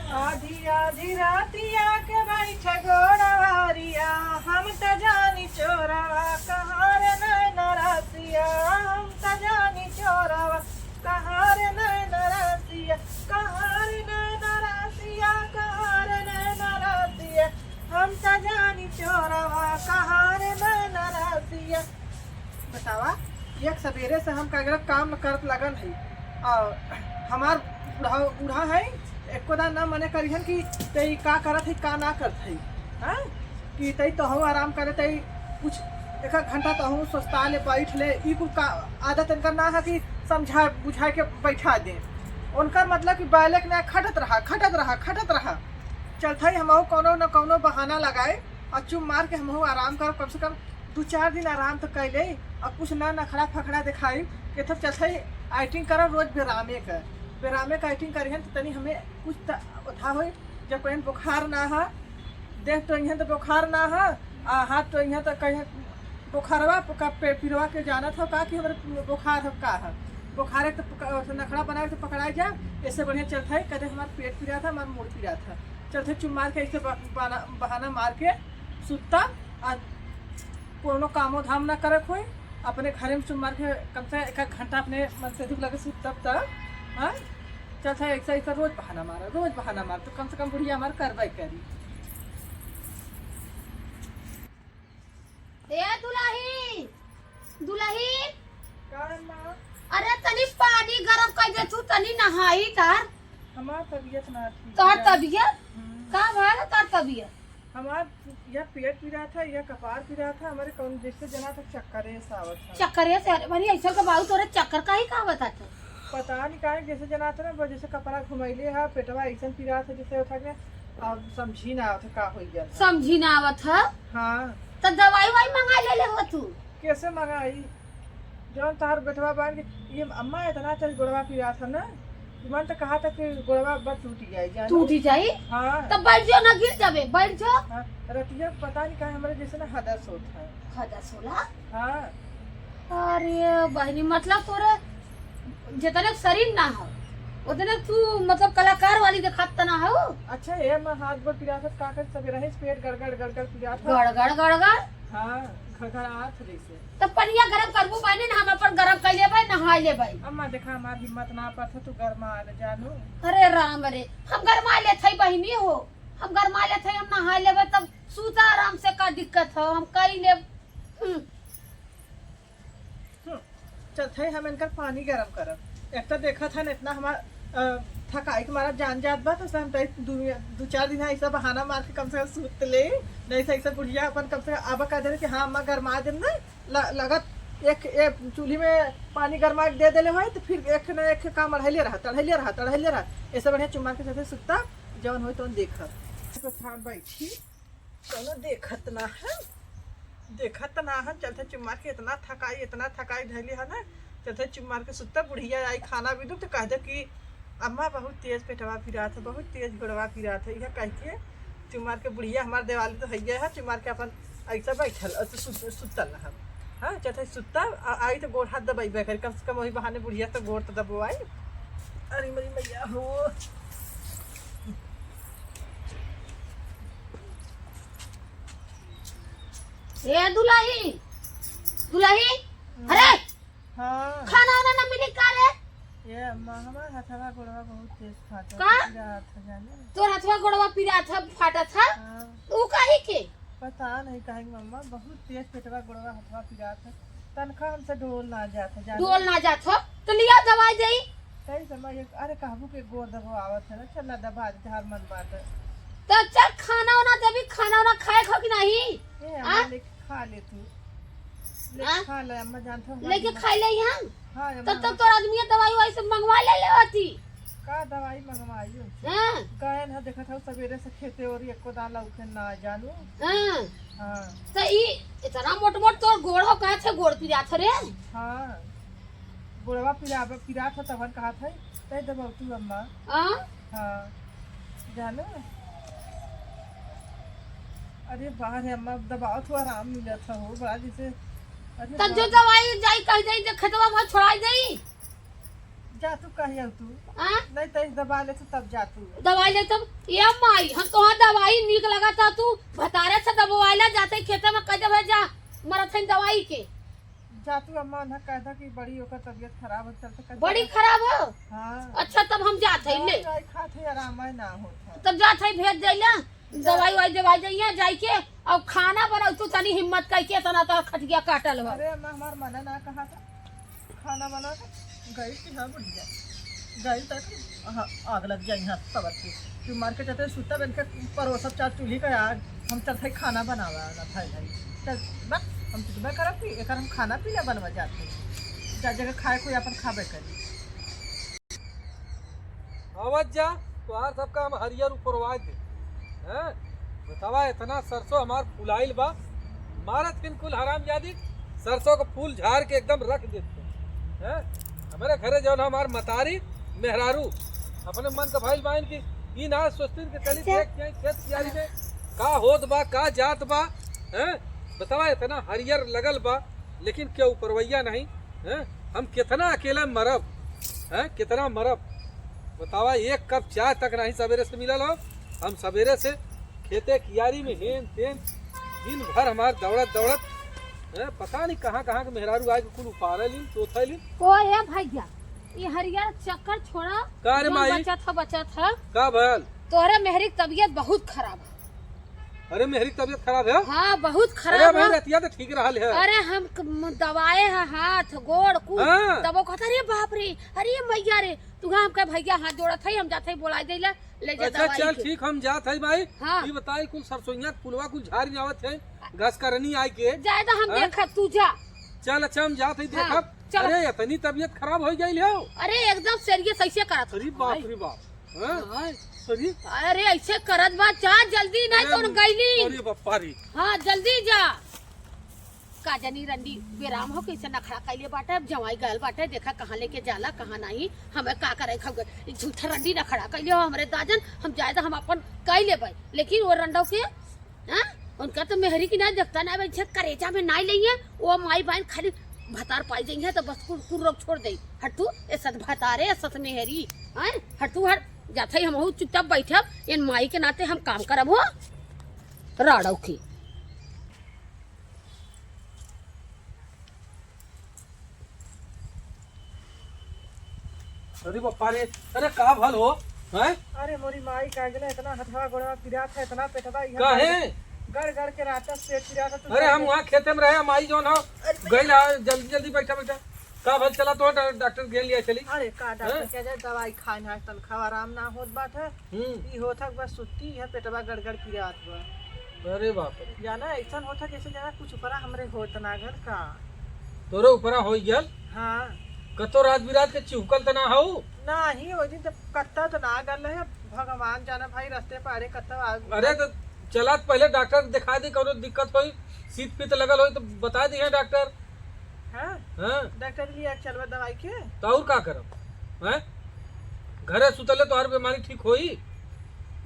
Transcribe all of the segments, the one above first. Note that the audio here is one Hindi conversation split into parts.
आधी आधी रातिया के बैठ गोड़वारिया हम त जानी चोरवा कहाँ रे नैन रसिया हम त जानी चोरवा कहाँ रे नैन रसिया कहाँ रे नैन रसिया कहाँ रे नैन रसिया हम त जानी चोरवा कहाँ रे नैन रसिया। बतावा एक सवेरे से हम का काम करत लगल है और हमार बूढ़ा है एको दा ना मने करिहन कि तई का करत है का ना करत है हां कि तई तो हम आराम करे तई कुछ एक घंटा तो हम सोचता ले बैठ ले ई कुल का आदत इनका ना है कि समझा बुझा के बैठा दे उनका मतलब कि बालक ने खटत रहा चलता ही हम कोनो न कोनो बहाना लगाए और चुप मार के हम आराम करो कम से कम 2-4 दिन आराम तो कैले और कुछ ना नखड़ा फखड़ा दिखाई कि तो चलता ही एक्टिंग करो रोज बेरामे का एक्टिंग करिहन तो तनी हमें कुछ था हो जब कहीं बुखार ना है देख तो यहाँ तो बुखार ना है हाथ तो यहाँ तो कहीं बुखारवा पिरवा के जाना था का कि हमारे बुखार है का है बुखार है तो नखड़ा बना के तो पकड़ाई जा ऐसे बढ़िया चलता है कदे हमारा पेट पीड़ा था हमारा मुँह पीड़ा था चलते चुम मार के ऐसे बहाना मार के सुता कोनो कामो धाम ना करे कोई अपने घरे में चुम मार के कम से 1 घंटा अपने मन से दुख लगे सुत तब हाँ चलता है ऐसा रोज बहाना मार तो कम से कम बुढ़िया हमारे कार्रवाई करी। दुलाही अरे तनी पानी गरम कर दे तू तनी नहाई तार हमार तबीयत ना ठीक तार तबीयत का भला तार तबीयत हमार या पेट पी रहा था या कपार पी रहा था हमारे कौन जैसे जना तक चक्कर सावत था चक्कर से अरे ऐसा का बाबू तोरे चक्कर का ही का बता था पता नहीं काहे जैसे जना था ना जैसे कपड़ा घुमैले है पेटवा ऐसा पी रहा था जैसे होता के अब समझी ना आवत का होई गया समझी ना आवत है हां तो दवाई वाई मंगा ले हो तू कैसे मंगाई जौन तार बेटवा बांध के ये अम्मा इतना तेज गोड़वा पी रहा था ना मन तो कहा था कि गोड़वा बस टूट जाए हाँ तब बैठ जाओ ना गिर जावे बैठ जाओ हाँ रतिया पता नहीं कहा हमारे जैसे ना हदस होता है हदस होला हाँ अरे बहनी मतलब तोरे जितने शरीर ना हो उतने तू मतलब कलाकार वाली दिखात ना हो। अच्छा ये मैं हाथ पर पिरासत का कर सब रहे पेट गड़गड़ पिरा था गड़गड़ हां खखड़ात जैसे तब पनिया गरम करबो बने ना हम अपन गरम कर लेबै नहाई लेबै। अम्मा देखा हमार हिम्मत ना पड़त तू गरमा ले जानू अरे राम रे हम गरमा ले थई बहिनी हो हम गरमा ले थई हम नहाई लेबै तब सूता आराम से का दिक्कत हो हम कई ले चल थे हम इनका पानी गरम करब एक तो देखा था ना इतना हमार थकाई के मारा जान जात बा तो हम 2-4 दिन ऐसा बहाना मार के कम से कम सूत ले नहीं से ऐसा बुढ़िया अपन कम से कम अब कह दे कि हाँ अम्मा गरमा दे ना लगत एक चूल्ही में पानी गरमा के दे देले हो तो फिर एक न एक काम तढ़ले रहा ऐसा बढ़िया चुम्मा के साथ सुता जवन हो तो देखत तो था बैठी चलो देखत ना है चलते चुम्मा के इतना थकाई धैली है ना चलते चुम्मा के सुता बुढ़िया आई खाना भी दो तो कह दे कि अम्मा बहुत तेज पेटवा पीरा था बहुत तेज गोड़वा पीरा था यह कह के चुमार के बुढ़िया हमारे दिवाली तो है चुमार के अपन ऐसा बैठल सुतल रहा हाँ चलते सुता आई तो गोड़ हाथ दबाई कर कम से कम वही बहाने बुढ़िया तो गोड़ तो दबवाई अरे मेरी मैया हो ए दुलाही अरे हाँ खाना वाना ना मिली का रे ये अम्मा हमारा हथवा गोड़वा बहुत तेज फाटा का जाने तोर हथवा गोड़वा पीरा था फाटा था हाँ। तू काहे के पता नहीं कहेंगे मम्मा बहुत तेज पेटवा गोड़वा हथवा पीरा था तनखा हमसे डोल ना जाता तो लिया दवाई देई कई समय अरे काबू के गोड़ दबो आवत है ना चल दबा दे हर मन बात तो चल खाना वाना देवी खाना वाना खाए खो कि नहीं ए अम्मा लेके खा ले तू लेके खा ले अम्मा जानता हूं लेके खा ले हम हां तब तोर आदमी दवाई वाई से मंगवा ले लेती का दवाई मंगवाई हां गए ना देखा था सवेरे से खेते और एको दाना उखे ना जानू हां हां तो ई इतना मोट तोर गोड़ हो कहा छे गोड़ पिरा थ रे हां गोड़वा पिरा था तब कहा था कह दबा तू अम्मा हां हां जानो अरे बाहर है अम्मा दबाओ तो आराम मिला था हो बड़ा जैसे तो जो दवाई जाई कह दे जे खतवा में छोड़ाई देई जा तू कहियो तू हाँ? नहीं तो दबा ले तू तब जा तू दवाई ले तब ये माई हम तो दवाई निक लगा था तू भतारे से दबवाइला जाते खेते में कह दे जा मरथन दवाई के जा तू अम्मा ना कहता कि बड़ी ओकर तबीयत खराब हो चलते बड़ी खराब हो। हाँ अच्छा तब हम जात है ले दवाई खाते आराम है ना होता तब जात है भेज देला दवाई वाई दवाई जाइए जाई के अब खाना बनाऊ तू तनी हिम्मत कह के तना तो खटिया काटल हो। अरे अम्मा हमार मना ना कहा था खाना बना गई थी हाँ बढ़िया गई तक हाँ आग लग जाए यहाँ तब तू मार के चलते सूता बन के परोसब चार चूल्ही का आग हम चलते खाना बनावा ना भाई भाई चल बस हम तुझे करब कि एक हम खाना पीना बनवा जाते जा जगह खाए कोई अपन खाबे करी आवाज जा तोहार सबका हम हरियर ऊपरवा दे हैं बतावा इतना सरसों हमार फुलाइल बा मारत फिन कुल हराम जादी सरसों का फूल झाड़ के एकदम रख देते हैं हमारे घरे जो हमार मतारी मेहरारू अपने मन का भाई बाइन की ई ना सोचती कि चली देख के खेत कियारी में का होत बा का जात बा हैं बतावा इतना हरियर लगल बा लेकिन क्यों ऊपरवैया नहीं हैं हम कितना अकेला मरब हैं कितना मरब बतावा एक कप चाय तक नहीं सवेरे से मिलल हो हम सवेरे से खेते कियारी में हेन तेन दिन भर हमार दौड़त दौड़त पता नहीं कहाँ कहाँ के मेहरारू आए कुल उपारलिन चौथलिन ओ ये भैया ये हरियर चक्कर छोड़ा का रे माई बचा था का भयल तोहरे मेहरी की तबीयत बहुत खराब है। अरे मेरी तबीयत खराब है हाँ बहुत अरे खराब भाई है। रतिया तो ठीक रहा है अरे हम दवाए हैं हाथ गोड़ कुल हाँ। तब वो कहता अरे बाप रे अरे मैया रे तू हमका भैया हाथ जोड़त है हम जाते बोला दे ले जा अच्छा दवाई चल के। ठीक हम जात है भाई हाँ। ये बताई कुल सरसोईया पुलवा कुल झाड़ी आवत है घास करनी आई के जायदा हम हाँ। देखा तू जा चल अच्छा हम जात है हाँ, देखब चलो। अरे इतनी तबीयत खराब हो गई है अरे एकदम सीरियस ऐसे करत अरे बाप रे बाप हाँ? हाँ। अरे अरे ऐसे करत बा जा जल्दी नहीं तो गईली अरे बापा रे हाँ जल्दी जा का जनी रंडी बेराम हो कैसे नखड़ा कैले बाटे अब जवाई गल बाटे देखा कहाँ लेके जाला कहाँ नहीं हमें का करे खब झूठा रंडी नखड़ा कैले हो हमरे दाजन हम जायदा हम अपन कह लेबै लेकिन वो रंडो के हाँ उनका तो मेहरी की ना देखता ना भाई करेजा में ना लेंगे वो माई बहन खाली भतार पाई देंगे तो बस कुल रोक छोड़ दे हटू ए सत भतारे सत मेहरी हैं हटू हट जाते हम चुपचाप बैठे इन माई के नाते हम काम करब हो राड़ौ की अरे बापा रे अरे का भल हो हैं अरे मोरी माई का गले इतना हथवा गोड़वा पिरा था इतना पेटवा काहे गड़ गड़ के रात पेट पिरा था अरे हम वहाँ खेते में रहे माई जोन हो गई जल्दी जल्दी बैठा बैठा का भल चला तो डॉक्टर गेल लिया चली अरे का डॉक्टर के जाए दवाई खाए ना तनखा आराम ना होत बात है ई होता बस सुत्ती है पेटवा गड़गड़ पिरात बा अरे बाप रे जाना ऐसा होता जैसे जाना कुछ ऊपरा हमरे होत ना घर का तोरे ऊपरा हो गल हाँ कतो रात बिरात के चिहुकल त ना हो नहीं वो दिन कत्ता तो ना गल है भगवान जाना भाई रास्ते पारे कत्ता अरे तो चला पहले डॉक्टर दिखा दी कोनो दिक्कत होई शीत पीत लगल होई तो बता दी है डॉक्टर हाँ हाँ डॉक्टर लिया चलवा दवाई के तो और का करब हैं घरे सुतले तो हर बीमारी ठीक होई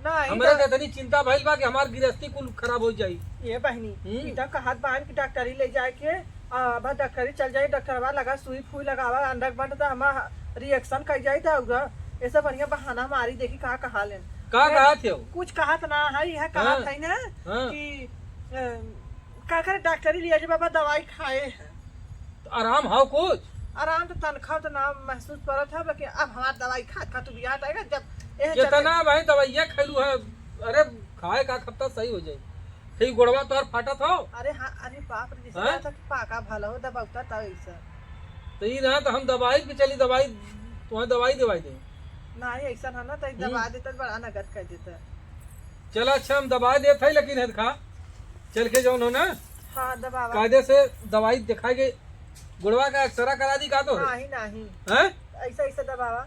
नहीं हमरा के इतनी चिंता भइल बा कि हमार गृहस्थी कुल खराब हो जाई ये बहनी इधर का हाथ बहन की डॉक्टरी ले जाए के अब डॉक्टरी चल जाए डॉक्टरवा लगा सुई फुई लगावा अंडक बंद तो हम रिएक्शन कर जाए था ऐसा बढ़िया बहाना हमारी देखी कहाँ कहा लेन का कहा थे कुछ कहा तो ना है यह कहा हाँ, था ना हाँ। कि का करे डॉक्टरी लिया जे बाबा दवाई खाए तो आराम हो कुछ आराम तो तनखा तो ना महसूस पड़ा था लेकिन अब हमारा दवाई खा तू बिया आएगा जब कितना भाई दवाइया खैलू है अरे खाए का खपता सही हो जाए ठीक गोड़वा तो फाटा था अरे हाँ अरे बाप रे हाँ? जैसे था कि पाका भला हो दबावता था ऐसा तो ये रहा तो हम दवाई पे चली दवाई तुम्हें दवाई दे नहीं ऐसा है ना तो दबा देता बड़ा नगद कर देता चला अच्छा हम दवाई देते हैं लेकिन है खा चल के जाओ ना हाँ दबावा कायदे से दवाई दिखाएंगे गुड़वा का एक्सरा करा दी का तो नहीं नहीं हैं ऐसा ऐसा दबावा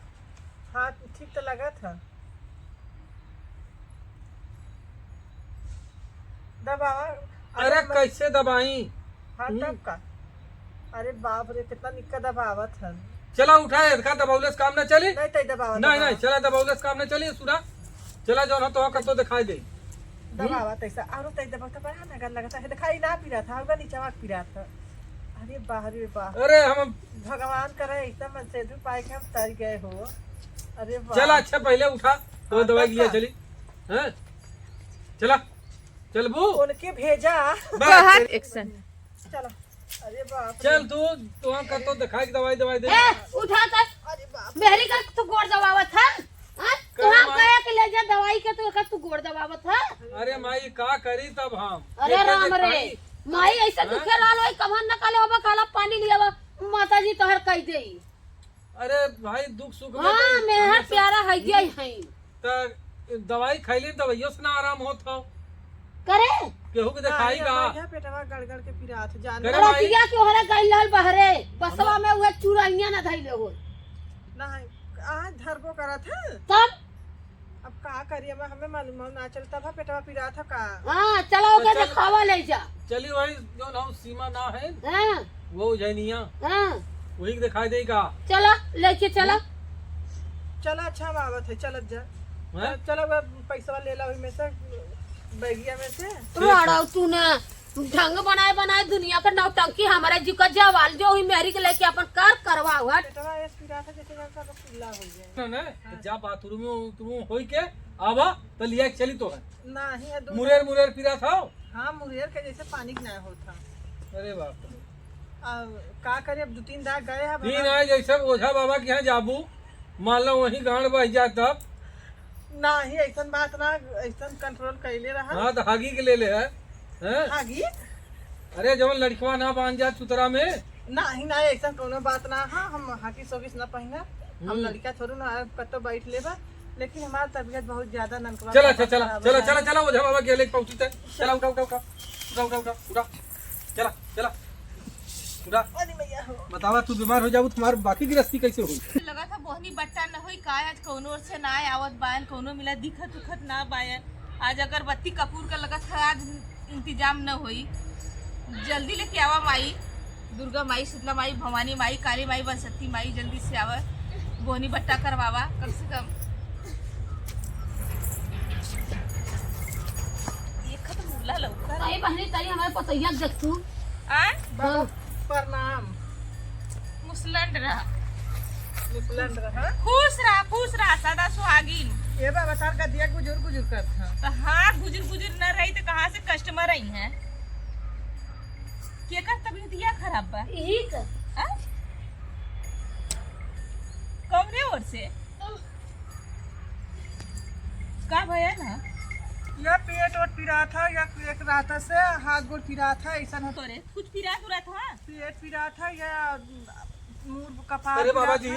हाँ ठीक तो लगा था दबावा अरे कैसे दवाई हाँ तब का अरे बाप रे कितना निक्का दबावा था चला उठाए का दबावले से काम न चली नहीं तो दबावा नहीं नहीं चला दबावले से काम न चली सुना चला जाओ ना तो कर तो दिखाई दे दबावा तैसा और तै दबावा तो बड़ा नगर लगा था दिखाई ना पी रहा था होगा नीचे वाक पी रहा था अरे बाह रे बाह, अरे हम भगवान करे ऐसा मन से पाए के हम तर गए हो। अरे वाह, चला अच्छा पहले उठा तो दवाई लिया चली। हैं चला चल बू उनके भेजा। एक्शन। चलो, अरे बाप रे। चल तू वहाँ कर तो दिखाई दवाई दवाई दे। उठा कर अरे बाप, मेरी का तू गोड़ दबावत है। तू हम कहे कि ले जा दवाई के तू गोड़ दबावत है। अरे माई का करी तब हम अरे राम रे माई ऐसे दुखे लाल होई कमन न काले होबा काला पानी लियावा माता जी तोहर कह देई। अरे भाई दुख सुख में हां मेहर प्यारा है गई है तो दवाई खैली दवाइयों से ना आराम होत हो करे केहू के दिखाई का भैया पेटवा गड़गड़ के फिरात जान। करे भाई। रतिया के ओहरे गइल रहल बहरे बसवा में उहे चुरैया ना धइले हो नहीं, आज धरबो करा था। तब अब का करिए, हमें मालूम ना चलता था पेटवा पिरा था का। हां चलो के चल। दिखावा ले जा। चली वही जो नाम सीमा ना है हां वो उजैनिया हां वही के दिखाई देगा। चलो लेके चलो। चलो अच्छा हम आवत है, चलत जा। हैं? चलो पैसा ले ला ओही में से, बैगिया में से। तोड़ा तू ना ढंग बनाए बनाए दुनिया का नौटंकी हमारे जी का जवाल जो हुई मेरी के लेके अपन कार करवा हुआ। पेटवा ऐसे पिरा था जैसे जैसा खुला हो गया। ना तो जा बाथरूम में तुम होई के आवा तो लिया के चली तो है नहीं है दूध। मुरेर मुरेर पिरा था। हाँ, मुंगेर के जैसे पानी ना होता। अरे बाप रे। अब का करे, अब 2-3 दाग गए हैं। तीन आए जैसे ओझा बाबा के यहाँ जाबू मान लो वही गांड बह जा तब। नहीं ऐसा बात ना, ऐसा कंट्रोल कैले रहा। हाँ तो हागी के ले ले है हैं? आगी अरे जवन लड़कवा ना बांध जा सुतरा में। नहीं नहीं ऐसा कोनो बात ना। हाँ, हम हाकी सोगिस ना पहिना, हम लड़का छोड़ू ना कतो बैठ लेबा, लेकिन हमारी तबीयत बहुत ज्यादा ननकवा। चला चला चला चला चला चला ओझा बाबा के लेके पहुंची थे। चला उठा उठा उठा उठा उठा उठा उठा चला चला उठा। अरे मैया हो। बतावा तू बीमार हो जाबू तुम्हारी बाकी गृहस्थी कैसे हुई? लगा था बोहनी बट्टा न होई का आज कौनो ओर से ना आवत बायन कौनो मिला दिखत उखत ना बायन। आज अगरबत्ती कपूर का लगा था आज इंतजाम न होई। जल्दी लेके आवा माई, दुर्गा माई, शीतला माई, भवानी माई, काली माई, बसंती माई, जल्दी से आवा बोहनी बट्टा करवावा कम से कम। ये खत्म मुरला लौकर ताई बहनी ताई हमारे पतैया देख तू। आ प्रणाम। मुसलंड रहा, मुसलंद रहा। खुश रहा सदा सुहागिन। ये बाबा तार का दिया गुजर गुजर कर था। तो हाँ गुजर न रही तो कहाँ से कस्टमर आई हैं? केकर तबीयत या खराब बा? यही का कौने ओर से का भया ना या पेट और पिरा था या एक रात से हाथ गोड़ पिरा था, ऐसा होता। तोरे कुछ पिरा था? पेट पिरा था या मुंह कपार। अरे बाबा जी।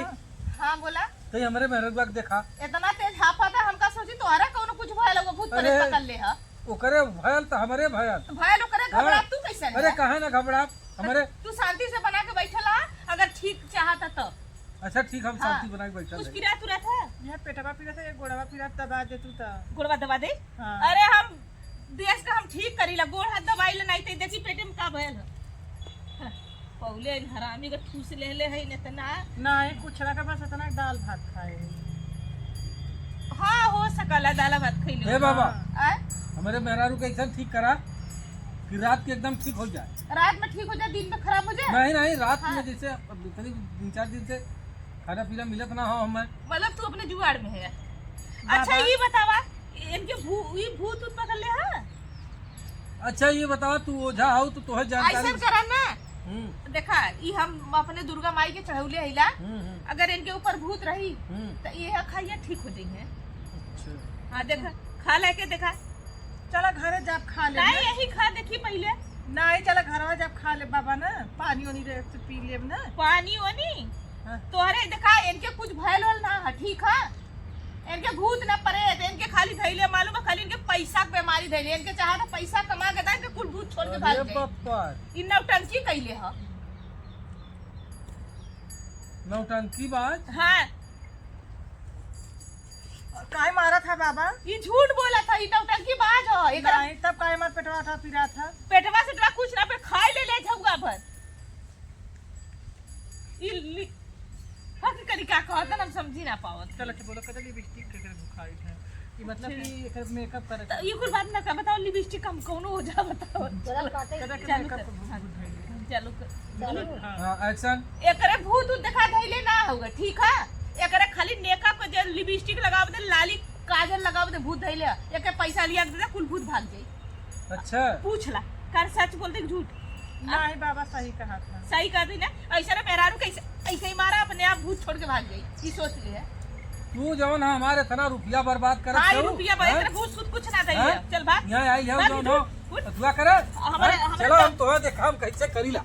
हाँ बोला। तो हमारे मेहरत बाग देखा इतना तेज हाफा था हमका सोची तोहरा कौनो कुछ भय लोग भूत अरे। प्रेत पकड़ ले हा। ओकरे भयल तो हमारे भयल। भय लोग करे घबरा हाँ। तू कैसे है? अरे कहा ना घबरा हमारे। तू शांति से बना के बैठला अगर ठीक चाहता तो। अच्छा ठीक हम हाँ। शांति बना के बैठा कुछ रहे। पिरा था? यह पेटवा पिरा था, ये गोड़वा पिरा दबा दे तू ता। गोड़वा दबा दे। हाँ। अरे हम देश का हम ठीक करीला, गोड़ हाथ दबाई ले नहीं तो देखी पेटे में का भयल है। पौले हरामी का ठूस ले है न तना। नहीं कुछ ना, बस इतना दाल भात खाए। हाँ हो सकला दाल भात खइले। हे बाबा आ? हमारे मेहरारू के ऐसा ठीक करा कि रात के एकदम ठीक हो जाए। रात में ठीक हो जाए दिन में खराब हो जाए? नहीं नहीं रात हाँ। में जैसे अब करीब 3-4 दिन से खाना पीना मिलत ना हो हमें। मतलब तू अपने जुगाड़ में है। अच्छा ये बतावा इनके भूत उत पकड़ ले हा? अच्छा ये बताओ तू ओझा हो तो तोहे जानकारी। ऐसा करा ना हम्म, देखा ये हम अपने दुर्गा माई के चढ़ौले हिला, अगर इनके ऊपर भूत रही हम्म। तो ये खाइए ठीक हो जाइए। अच्छा। हाँ देखा खा लेके देखा। चलो घरे जब खा ले। नहीं यही खा देखी पहले। नहीं चलो घरवा जब खा ले बाबा ना, पानी वानी रे से पी लेब ना। पानी वानी हाँ। तोहरे देखा इनके कुछ भयल होल ना है, ठीक है? इनके भूत न पड़े तो इनके खाली धैले मालूम है, खाली इनके पैसा के बीमारी धैले। इनके चाहा तो पैसा कमा के इनके कुल भूत छोड़ के भाग अरे गए। बापा इन नौटंकी कैले ह। नौटंकी बात। हाँ काय मारा था बाबा? ये झूठ बोला था, ये नौटंकी बाज हो। एकरा नहीं तब काय मार पेटवा था पिरा था। पेटवा से तोरा कुछ ना पे खाए ले झुगा भर। हक करी का कहत हम समझी ना पावत। चलो के बोलो कदली लिपस्टिक के बुखारी था। ये मतलब कि एकर मेकअप करे तो ये कुछ बात ना का बताओ लिपस्टिक हम कोनो हो जा बताओ। चल काटे कदा के चालू मेकअप कर। बहुत धइले। चालू कर हाँ एक्शन। एकरे भूत उत दिखा धइले ना होगा ठीक है। एकरे खाली मेकअप के जे लिपस्टिक लगाव दे, लाली काजल लगाव दे, भूत धइले एके पैसा लिया दे, कुल भूत भाग जाई। अच्छा पूछ ला कर सच बोलते कि झूठ? नहीं बाबा सही कहा था। सही कर दी ना। ऐसा ना मेहरारू कैसे ऐसे ही मारा अपने आप भूत छोड़ के भाग जाई, ये सोच ले है। तू जवन हमारे तना रुपया बर्बाद कर हाँ रुपया भाई घूस कुछ ना दइले। चल भाग यहाँ आई भाग, है जो उठ। दुआ करे। हमारे- चलो हम तो देखा हम कैसे करीला।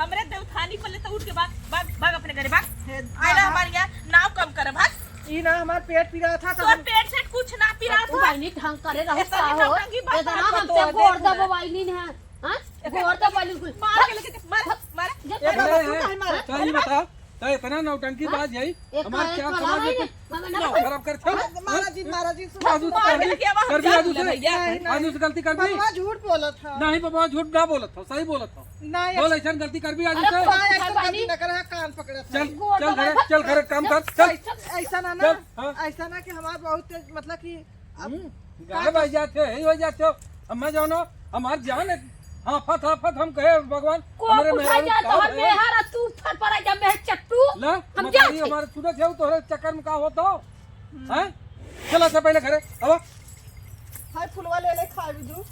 हमरे देवथानी को ले तो उठ के भाग भाग भाग अपने घरे भाग। आइला हमारे यहाँ नाव कम कर भाग। ई ना हमार पेट पी रहा था तो तोर पेट से कुछ ना पिरा तू था। बहनी ढंग करे रहो ऐसा का नहीं हो ढंग की बात इतना मत हमसे तो गोर देख ले। दबाइली है हां गोर दबाइली कुल मार के लेके मार मार एक बार तू काहे मारा? सही बता तो इतना नौटंकी बाज यही हमारे क्या समाज में खराब कर महाराज जी मार के लेके आवा कर भी आज उसे भैया। आज उसे गलती कर दी। बाबा झूठ बोला था। नहीं बाबा झूठ ना बोलत हो, सही बोलत हो। नहीं बोल ऐसा गलती कर भी आज अरे उसे। पाए भाई ऐसा बहनी। गलती न करे, कान पकड़ा था। चल चल घरे काम कर चल। ऐसा ना चल, हाँ। ऐसा ना कि हमार बहुत तेज मतलब कि गाय बज जाते यही हो जाते हो। हमें जानो हमार जान हाँ फत हम कहे भगवान को हमारे पूछा जा तो हम मेहरारू मेहरा तू फट पड़ा जब मैं चट्टू ला हम बताइए जाते। हमारे सुनत है तो चक्कर में का होता हैं। चलो से पहले घरे अब हाय फुलवा ले ले खा भी दू।